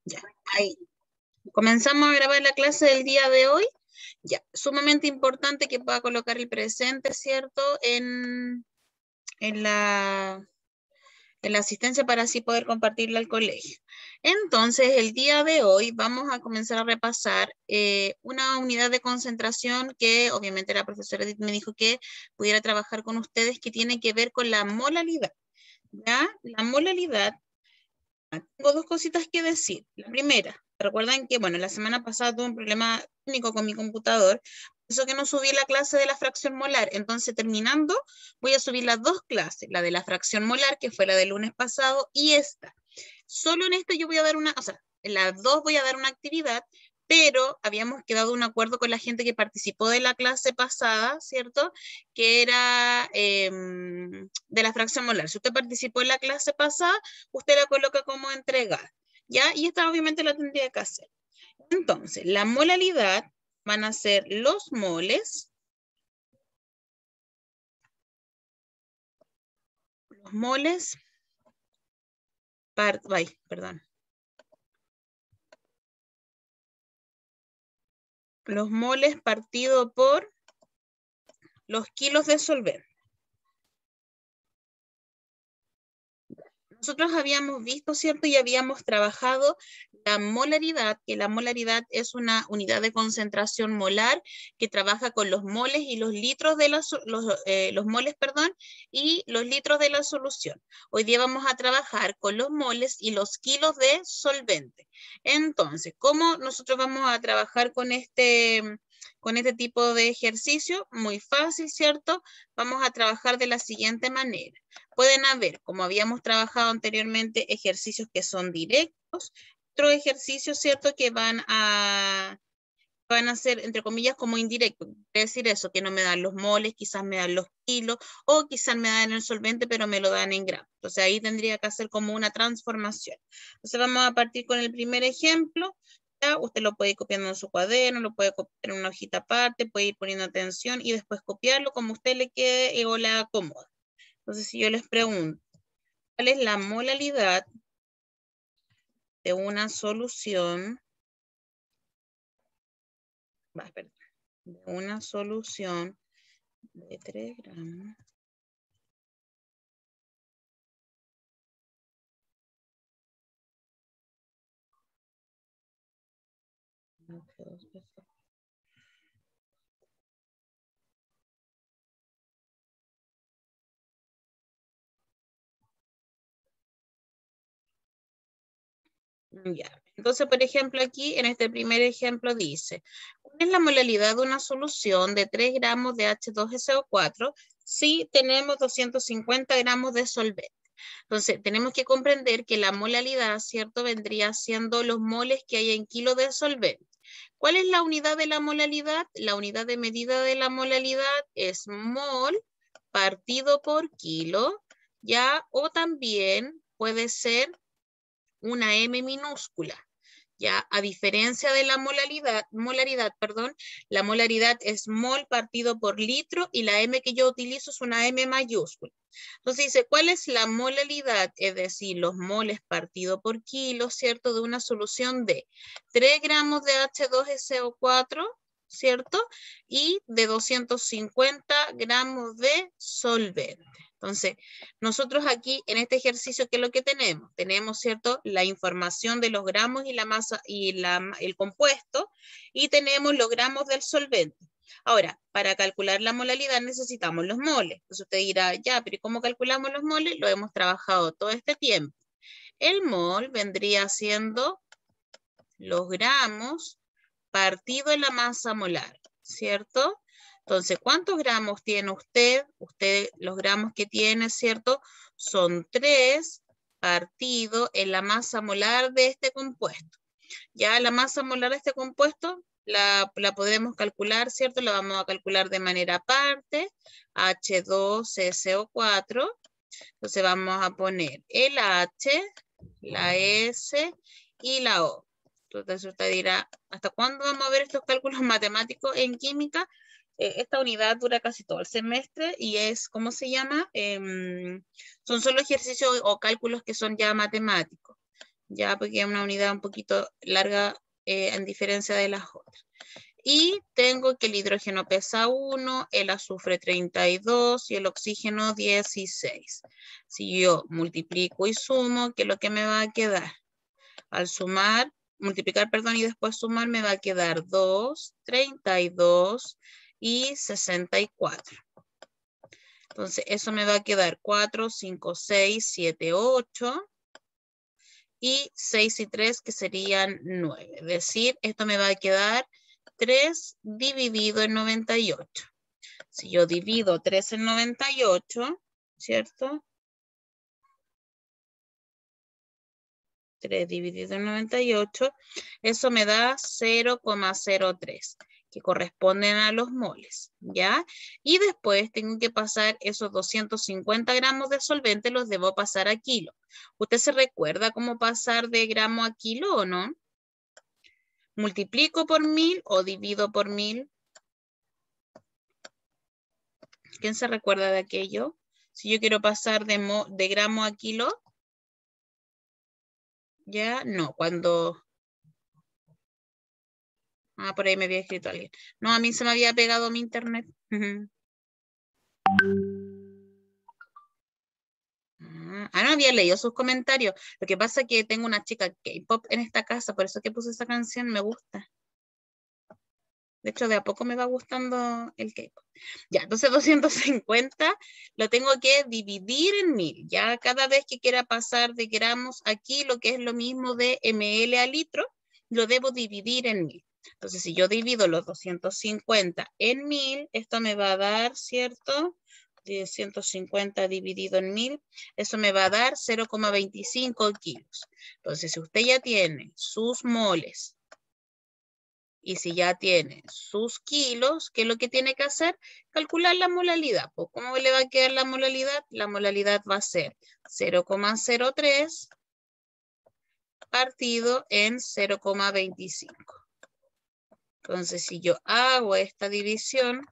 Ya, ahí. Comenzamos a grabar la clase del día de hoy. Ya, sumamente importante que pueda colocar el presente, ¿cierto? En la, en la asistencia para así poder compartirla al colegio. Entonces, el día de hoy vamos a comenzar a repasar una unidad de concentración que obviamente la profesora Edith me dijo que pudiera trabajar con ustedes, que tiene que ver con la molalidad. ¿Ya? La molalidad. Tengo dos cositas que decir. La primera, recuerdan que, bueno, la semana pasada tuve un problema técnico con mi computador, eso que no subí la clase de la fracción molar. Entonces, terminando, voy a subir las dos clases, la de la fracción molar, que fue la del lunes pasado, y esta. Solo en esta yo voy a dar una, o sea, en las dos voy a dar una actividad, pero habíamos quedado un acuerdo con la gente que participó de la clase pasada, ¿cierto? Que era de la fracción molar. Si usted participó en la clase pasada, usted la coloca como entregada, ¿ya? Y esta obviamente la tendría que hacer. Entonces, la molalidad van a ser los moles, perdón. Los moles partido por los kilos de solvente. Nosotros habíamos visto, ¿cierto? Y habíamos trabajado la molaridad, que la molaridad es una unidad de concentración molar que trabaja con los moles y los litros de los moles, perdón, y los litros de la solución. Hoy día vamos a trabajar con los moles y los kilos de solvente. Entonces, ¿cómo nosotros vamos a trabajar con este tipo de ejercicio? Muy fácil, ¿cierto? Vamos a trabajar de la siguiente manera. Pueden haber, como habíamos trabajado anteriormente, ejercicios que son directos, otros ejercicios, ¿cierto?, que van a ser, entre comillas, como indirectos. Quiere decir eso, que no me dan los moles, quizás me dan los kilos, o quizás me dan el solvente, pero me lo dan en gramos. Entonces ahí tendría que hacer como una transformación. Entonces vamos a partir con el primer ejemplo. ¿Ya? Usted lo puede ir copiando en su cuaderno, lo puede copiar en una hojita aparte, puede ir poniendo atención y después copiarlo como a usted le quede o le acomoda. Entonces, si yo les pregunto, ¿cuál es la molalidad de una solución? Perdón, de una solución de 3 gramos. Ya. Entonces, por ejemplo, aquí en este primer ejemplo dice, ¿cuál es la molalidad de una solución de 3 gramos de H2SO4 si tenemos 250 gramos de solvente? Entonces, tenemos que comprender que la molalidad, ¿cierto?, vendría siendo los moles que hay en kilo de solvente. ¿Cuál es la unidad de la molalidad? La unidad de medida de la molalidad es mol partido por kilo, ¿ya? O también puede ser una M minúscula. Ya, a diferencia de la molaridad, perdón, la molaridad es mol partido por litro y la M que yo utilizo es una M mayúscula. Entonces dice, ¿cuál es la molalidad? Es decir, los moles partido por kilo, ¿cierto? De una solución de 3 gramos de H2SO4, ¿cierto? Y de 250 gramos de solvente. Entonces, nosotros aquí en este ejercicio, ¿qué es lo que tenemos? Tenemos, ¿cierto?, la información de los gramos y la masa y el compuesto, y tenemos los gramos del solvente. Ahora, para calcular la molalidad necesitamos los moles. Entonces usted dirá, ya, pero ¿cómo calculamos los moles? Lo hemos trabajado todo este tiempo. El mol vendría siendo los gramos partido en la masa molar, ¿cierto? Entonces, ¿cuántos gramos tiene usted? Usted, los gramos que tiene, ¿cierto? Son 3 partido en la masa molar de este compuesto. Ya la masa molar de este compuesto la podemos calcular, ¿cierto? La vamos a calcular de manera aparte, H2SO4. Entonces vamos a poner el H, la S y la O. Entonces usted dirá, ¿hasta cuándo vamos a ver estos cálculos matemáticos en química? Esta unidad dura casi todo el semestre y es, ¿cómo se llama? Son solo ejercicios o cálculos que son ya matemáticos. ya porque es una unidad un poquito larga en diferencia de las otras. Y tengo que el hidrógeno pesa 1, el azufre 32 y el oxígeno 16. Si yo multiplico y sumo, ¿qué es lo que me va a quedar? Al sumar, multiplicar, perdón, y después sumar, me va a quedar 2, 32 y 64. Entonces, eso me va a quedar 4, 5, 6, 7, 8. Y 6 y 3, que serían 9. Es decir, esto me va a quedar 3 dividido en 98. Si yo divido 3 en 98, ¿cierto? 3 dividido en 98, eso me da 0,03, que corresponden a los moles, ¿ya? Y después tengo que pasar esos 250 gramos de solvente, los debo pasar a kilo. ¿Usted se recuerda cómo pasar de gramo a kilo o no? ¿Multiplico por 1000 o divido por 1000? ¿Quién se recuerda de aquello? Si yo quiero pasar de gramo a kilo, ya no, cuando... Ah, por ahí me había escrito alguien. No, a mí se me había pegado mi internet. No había leído sus comentarios. Lo que pasa es que tengo una chica K-pop en esta casa, por eso que puse esa canción, me gusta. De hecho, de a poco me va gustando el K-pop. Ya, entonces 250 lo tengo que dividir en 1000. Ya cada vez que quiera pasar de gramos aquí, lo que es lo mismo de ml a litro, lo debo dividir en 1000. Entonces, si yo divido los 250 en 1000, esto me va a dar, ¿cierto? 150 dividido en 1000, eso me va a dar 0,25 kilos. Entonces, si usted ya tiene sus moles, y si ya tiene sus kilos, ¿qué es lo que tiene que hacer? Calcular la molalidad. Pues, ¿cómo le va a quedar la molalidad? La molalidad va a ser 0,03 partido en 0,25. Entonces, si yo hago esta división,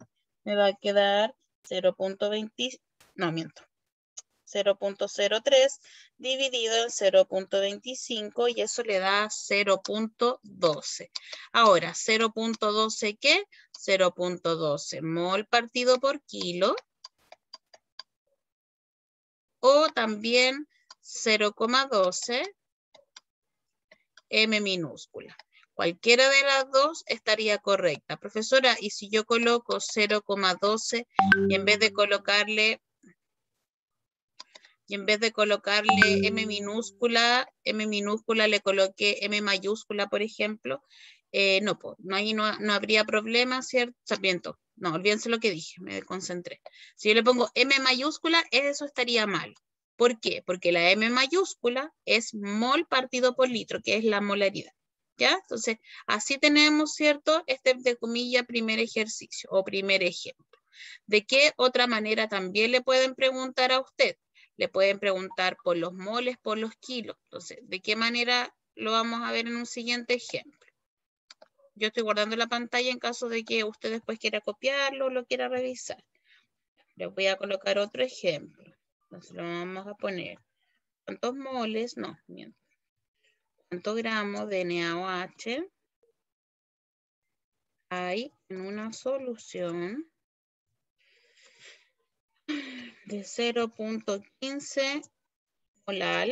me va a quedar 0,20, no miento, 0,03 dividido en 0,25 y eso le da 0,12. Ahora, 0,12 ¿qué? 0,12 mol partido por kilo o también 0,12 m minúscula. Cualquiera de las dos estaría correcta. Profesora, ¿y si yo coloco 0,12 y en vez de colocarle M minúscula le coloqué M mayúscula, por ejemplo? No, ahí no habría problema, ¿cierto? Miento, no, olvídense lo que dije, me concentré. Si yo le pongo M mayúscula, eso estaría mal. ¿Por qué? Porque la M mayúscula es mol partido por litro, que es la molaridad. ¿Ya? Entonces, así tenemos, ¿cierto? Este, de comillas, primer ejercicio o primer ejemplo. ¿De qué otra manera también le pueden preguntar a usted? Le pueden preguntar por los moles, por los kilos. Entonces, ¿de qué manera lo vamos a ver en un siguiente ejemplo? Yo estoy guardando la pantalla en caso de que usted después quiera copiarlo o lo quiera revisar. Les voy a colocar otro ejemplo. Entonces lo vamos a poner. ¿Cuántos moles? No, miento. ¿Cuántos gramos de NaOH hay en una solución de 0,15 molar?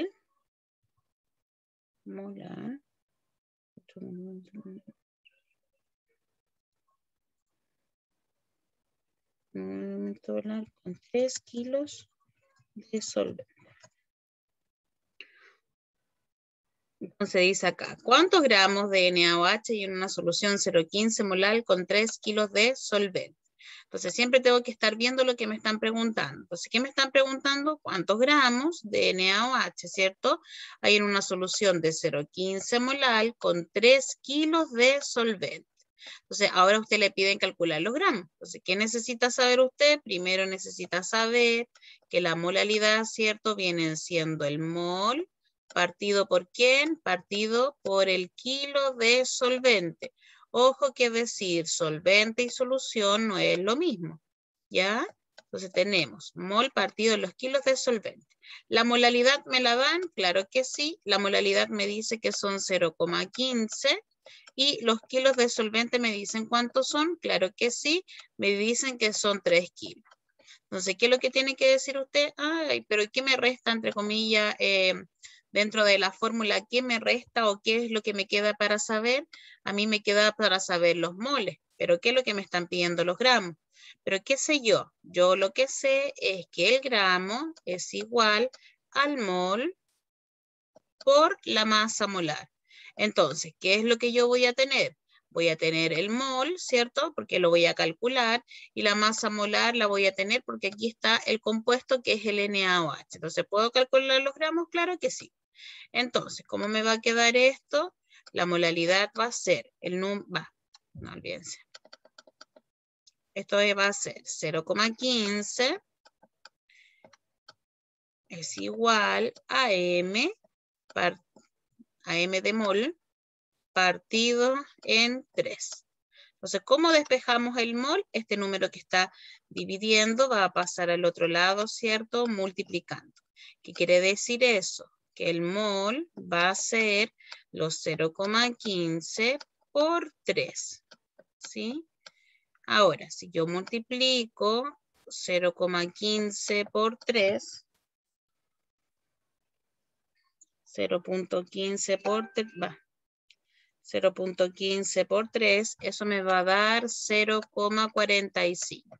Con 3 kilos de solvente. Entonces dice acá, ¿cuántos gramos de NaOH hay en una solución 0,15 molar con 3 kilos de solvente? Entonces siempre tengo que estar viendo lo que me están preguntando. Entonces, ¿qué me están preguntando? ¿Cuántos gramos de NaOH, cierto? Hay en una solución de 0,15 molar con 3 kilos de solvente. Entonces, ahora a usted le piden calcular los gramos. Entonces, ¿qué necesita saber usted? Primero necesita saber que la molalidad, ¿cierto? Viene siendo el mol partido por ¿quién? Partido por el kilo de solvente. Ojo que decir solvente y solución no es lo mismo, ¿ya? Entonces tenemos mol partido en los kilos de solvente. ¿La molalidad me la dan? Claro que sí. La molalidad me dice que son 0,15 y los kilos de solvente me dicen cuántos son. Claro que sí. Me dicen que son 3 kilos. Entonces, ¿qué es lo que tiene que decir usted? Ay, pero ¿qué me resta, entre comillas, dentro de la fórmula? ¿Qué me resta o qué es lo que me queda para saber? A mí me queda para saber los moles, pero ¿qué es lo que me están pidiendo los gramos? Pero ¿qué sé yo? Yo lo que sé es que el gramo es igual al mol por la masa molar. Entonces, ¿qué es lo que yo voy a tener? Voy a tener el mol, ¿cierto? Porque lo voy a calcular. Y la masa molar la voy a tener porque aquí está el compuesto que es el NaOH. Entonces, ¿puedo calcular los gramos? Claro que sí. Entonces, ¿cómo me va a quedar esto? La molalidad va a ser el número, no olvídense. Esto va a ser 0,15 es igual a M de mol partido en 3. Entonces, ¿cómo despejamos el mol? Este número que está dividiendo va a pasar al otro lado, ¿cierto? Multiplicando. ¿Qué quiere decir eso? Que el mol va a ser los 0,15 por 3, ¿sí? Ahora, si yo multiplico 0,15 por 3, 0.15 por 3, 0.15 por 3, eso me va a dar 0,45.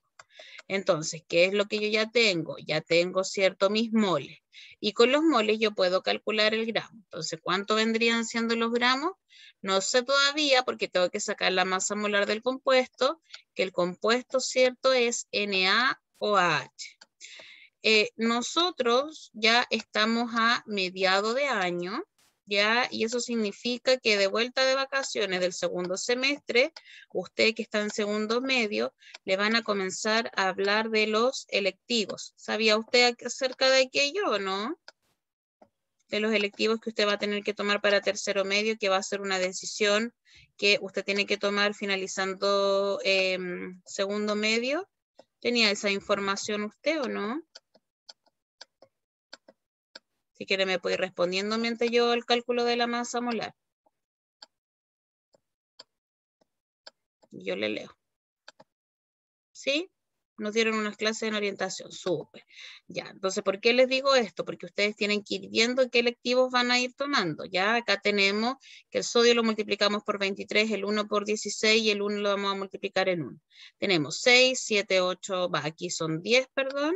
Entonces, ¿qué es lo que yo ya tengo? Ya tengo, ¿cierto?, mis moles. Y con los moles yo puedo calcular el gramo. Entonces, ¿cuánto vendrían siendo los gramos? No sé todavía porque tengo que sacar la masa molar del compuesto, que el compuesto, ¿cierto?, es NaOH. Nosotros ya estamos a mediado de año, ¿ya? Y eso significa que de vuelta de vacaciones del segundo semestre, usted que está en segundo medio, le van a comenzar a hablar de los electivos. ¿Sabía usted acerca de aquello o no? De los electivos que usted va a tener que tomar para tercero medio, que va a ser una decisión que usted tiene que tomar finalizando segundo medio. ¿Tenía esa información usted o no? Si quiere me puede ir respondiendo mientras yo el cálculo de la masa molar. Yo le leo. ¿Sí? Nos dieron unas clases en orientación. Súper. Ya, entonces, ¿por qué les digo esto? Porque ustedes tienen que ir viendo qué electivos van a ir tomando. Ya, acá tenemos que el sodio lo multiplicamos por 23, el 1 por 16 y el 1 lo vamos a multiplicar en 1. Tenemos 6, 7, 8, aquí son 10, perdón.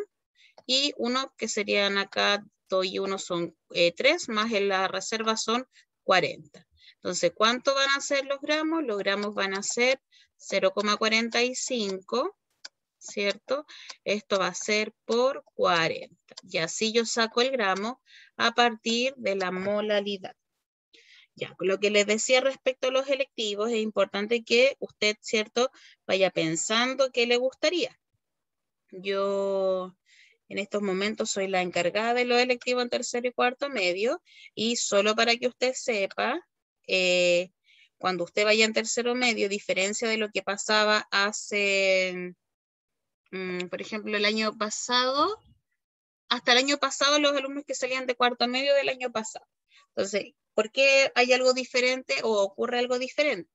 Y 1 que serían acá, 2 y 1 son 3, más en la reserva son 40. Entonces, ¿cuánto van a ser los gramos? Los gramos van a ser 0,45, ¿cierto? Esto va a ser por 40. Y así yo saco el gramo a partir de la molalidad. Ya, lo que les decía respecto a los electivos, es importante que usted, ¿cierto?, vaya pensando qué le gustaría. Yo en estos momentos soy la encargada de los electivos en tercero y cuarto medio, y solo para que usted sepa, cuando usted vaya en tercero medio, diferencia de lo que pasaba hace, por ejemplo, el año pasado, hasta el año pasado los alumnos que salían de cuarto medio del año pasado. Entonces, ¿por qué hay algo diferente o ocurre algo diferente?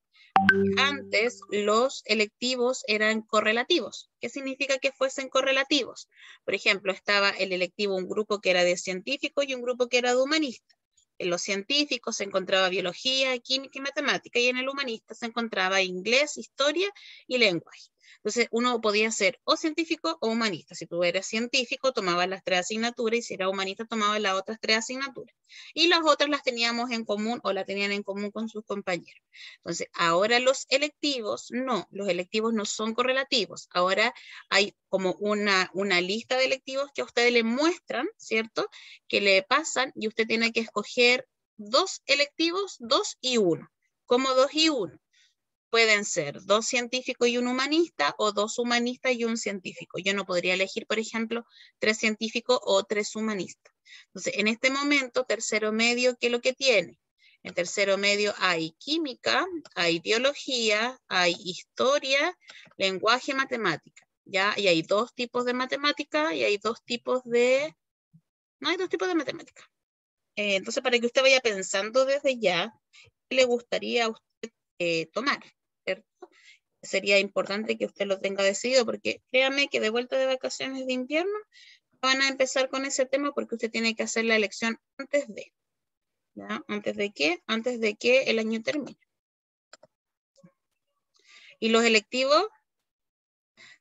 Antes los electivos eran correlativos. ¿Qué significa que fuesen correlativos? Por ejemplo, estaba el electivo, un grupo que era de científico y un grupo que era de humanista. En los científicos se encontraba biología, química y matemática, y en el humanista se encontraba inglés, historia y lenguaje. Entonces, uno podía ser o científico o humanista. Si tú eras científico, tomabas las 3 asignaturas, y si eras humanista, tomabas las otras 3 asignaturas. Y las otras las teníamos en común o la tenían en común con sus compañeros. Entonces, ahora los electivos no son correlativos. Ahora hay como una lista de electivos que a ustedes le muestran, ¿cierto?, que le pasan, y usted tiene que escoger 2 electivos, 2 y 1. ¿Cómo 2 y 1? Pueden ser 2 científicos y un humanista, o 2 humanistas y un científico. Yo no podría elegir, por ejemplo, 3 científicos o 3 humanistas. Entonces, en este momento, tercero medio, ¿qué es lo que tiene? En tercero medio hay química, hay biología, hay historia, lenguaje, matemática. ¿ya? Y hay dos tipos de matemática y hay dos tipos de... No, hay dos tipos de matemática. Entonces, para que usted vaya pensando desde ya, ¿qué le gustaría a usted tomar? ¿Cierto? Sería importante que usted lo tenga decidido, porque créame que de vuelta de vacaciones de invierno van a empezar con ese tema porque usted tiene que hacer la elección antes de, ¿ya? ¿Antes de qué? Antes de que el año termine. Y los electivos,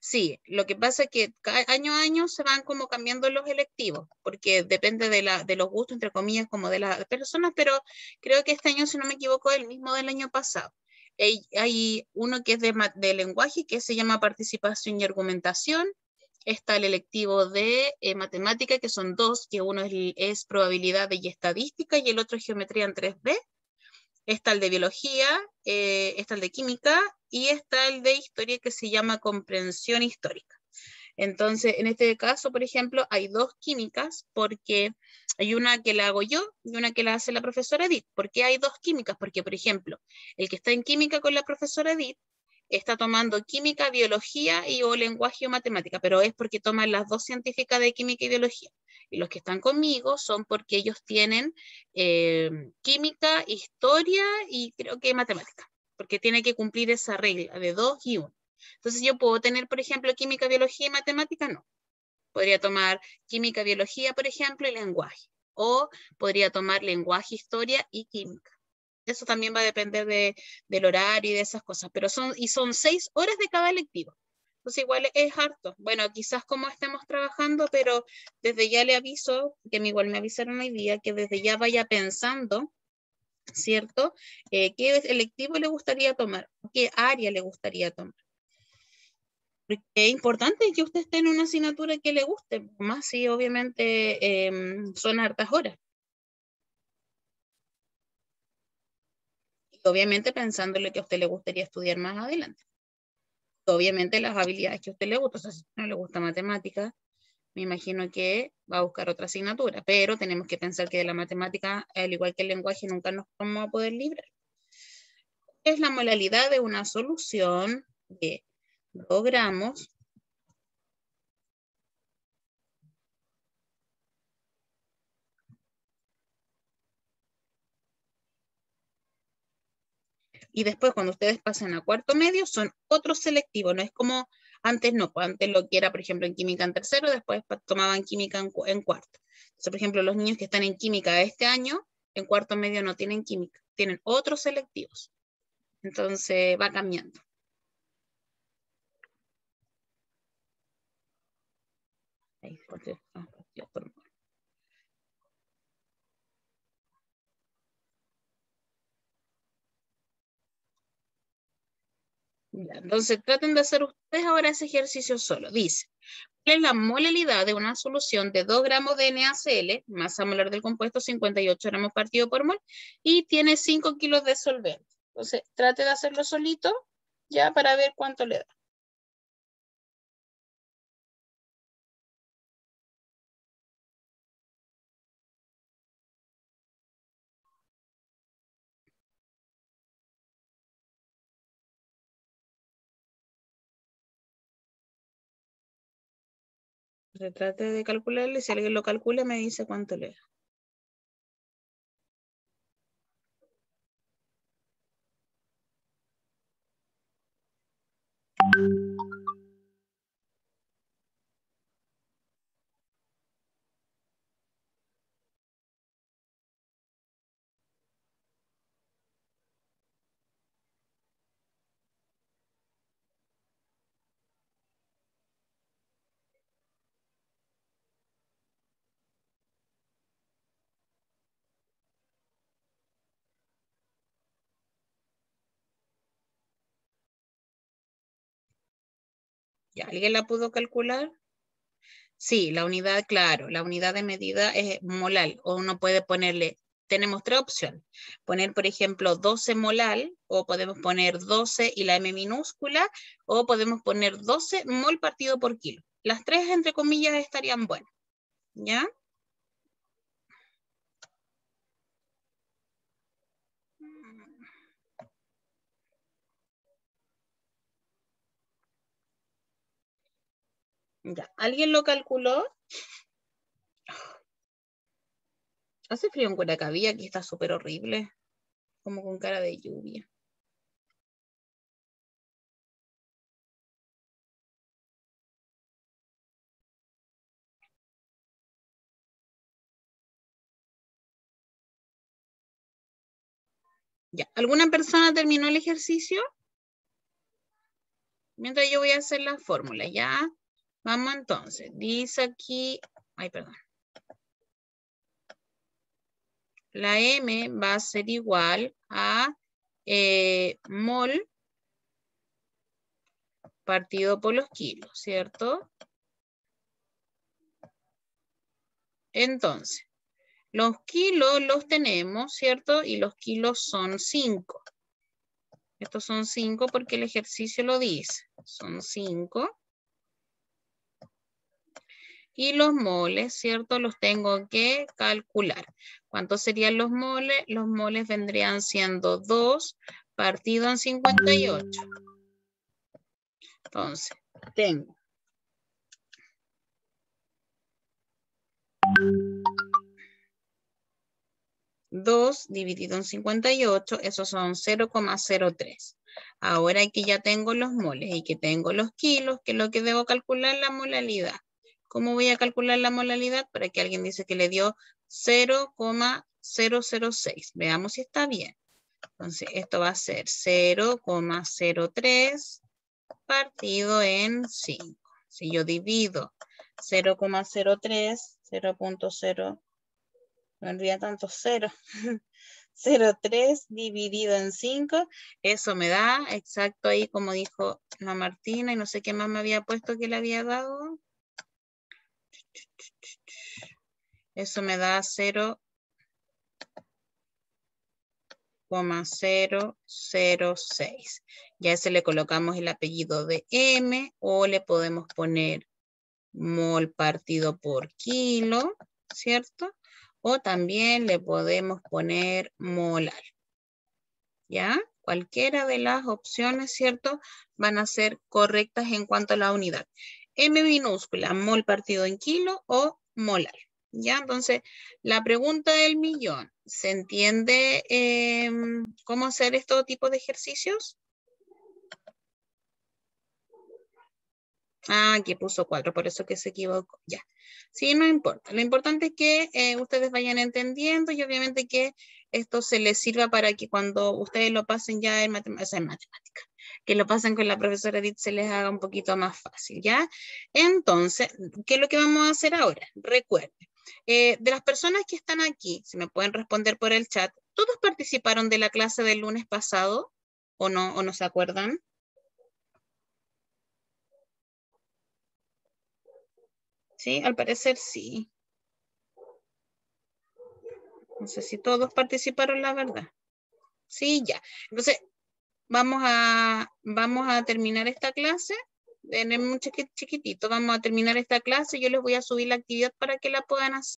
sí, lo que pasa es que año a año se van como cambiando los electivos, porque depende de los gustos, entre comillas, como de las personas, pero creo que este año, si no me equivoco, es el mismo del año pasado. Hay uno que es de lenguaje, que se llama participación y argumentación. Está el electivo de matemática, que son dos, que uno es probabilidad y estadística, y el otro es geometría en 3D. Está el de biología, está el de química y está el de historia que se llama comprensión histórica. Entonces, en este caso, por ejemplo, hay dos químicas porque hay una que la hago yo y una que la hace la profesora Edith. ¿Por qué hay dos químicas? Porque, por ejemplo, el que está en química con la profesora Edith está tomando química, biología y o lenguaje o matemática, pero es porque toman las dos científicas de química y biología. Y los que están conmigo son porque ellos tienen química, historia y creo que matemática, porque tiene que cumplir esa regla de 2 y 1. Entonces yo puedo tener, por ejemplo, química, biología y matemática, no. Podría tomar química, biología, por ejemplo, y lenguaje. O podría tomar lenguaje, historia y química. Eso también va a depender del horario y de esas cosas, pero son 6 horas de cada lectivo. Entonces igual es harto. Bueno, quizás como estemos trabajando, pero desde ya le aviso, que igual me avisaron hoy día, que desde ya vaya pensando, ¿cierto? ¿Qué electivo le gustaría tomar? ¿Qué área le gustaría tomar? Porque es importante que usted esté en una asignatura que le guste, más si obviamente son hartas horas. Y obviamente pensando en lo que a usted le gustaría estudiar más adelante. Obviamente las habilidades que a usted le gusta, o sea, si no le gusta matemática, me imagino que va a buscar otra asignatura, pero tenemos que pensar que de la matemática, al igual que el lenguaje, nunca nos vamos a poder librar. Es la modalidad de una solución de 2 gramos y después cuando ustedes pasan a cuarto medio son otros selectivos, no es como antes no, pues antes lo que era, por ejemplo, en química en tercero, después tomaban química en cuarto. Entonces, por ejemplo, los niños que están en química este año, en cuarto medio no tienen química, tienen otros selectivos. Entonces va cambiando. Ahí, ya, entonces traten de hacer ustedes ahora ese ejercicio solo. Dice, ¿cuál es la molaridad de una solución de 2 gramos de NaCl, masa molar del compuesto 58 gramos partido por mol, y tiene 5 kilos de solvente? Entonces, trate de hacerlo solito ya para ver cuánto le da. Entonces, trate de calcularle, si alguien lo calcula me dice cuánto le da. ¿Ya alguien la pudo calcular? Sí, la unidad, claro, la unidad de medida es molal, o uno puede ponerle, tenemos 3 opciones, poner, por ejemplo, 12 molal, o podemos poner 12 y la M minúscula, o podemos poner 12 mol partido por kilo. Las 3, entre comillas, estarían buenas, ¿ya? Ya, ¿alguien lo calculó? Hace frío en Curacaví, aquí está súper horrible, como con cara de lluvia. Ya, ¿alguna persona terminó el ejercicio? Mientras yo voy a hacer la fórmula, ¿ya? Vamos entonces, dice aquí, ay, perdón. La M va a ser igual a mol partido por los kilos, ¿cierto? Entonces, los kilos los tenemos, ¿cierto? Y los kilos son 5. Estos son 5 porque el ejercicio lo dice. Son 5. Y los moles, ¿cierto? Los tengo que calcular. ¿Cuántos serían los moles? Los moles vendrían siendo 2 partido en 58. Entonces, tengo 2 dividido en 58, esos son 0,03. Ahora que ya tengo los moles y que tengo los kilos, que es lo que debo calcular, la molalidad. ¿Cómo voy a calcular la molalidad? Para que alguien dice que le dio 0,006. Veamos si está bien. Entonces, esto va a ser 0,03 partido en 5. Si yo divido 0,03, 0.0, no olvida tanto 0. 0,3 dividido en 5, eso me da exacto ahí como dijo la Martina, y no sé qué más me había puesto que le había dado. Eso me da 0,006. Ya ese le colocamos el apellido de M, o le podemos poner mol partido por kilo, ¿cierto? O también le podemos poner molar. ¿Ya? Cualquiera de las opciones, ¿cierto? Van a ser correctas en cuanto a la unidad. M minúscula, mol partido en kilo o molar. ¿Ya? Entonces, la pregunta del millón, ¿se entiende cómo hacer estos tipos de ejercicios? Ah, aquí puso 4, por eso que se equivocó. Ya. Sí, no importa. Lo importante es que ustedes vayan entendiendo y obviamente que esto se les sirva para que cuando ustedes lo pasen ya en matemática, que lo pasen con la profesora Edith se les haga un poquito más fácil, ¿ya? Entonces, ¿qué es lo que vamos a hacer ahora? Recuerden, de las personas que están aquí, si me pueden responder por el chat, ¿todos participaron de la clase del lunes pasado o no se acuerdan? Sí, al parecer sí. No sé si todos participaron, la verdad. Sí, ya. Entonces, vamos a terminar esta clase. Tenemos un chiquitito. Vamos a terminar esta clase. Yo les voy a subir la actividad para que la puedan hacer.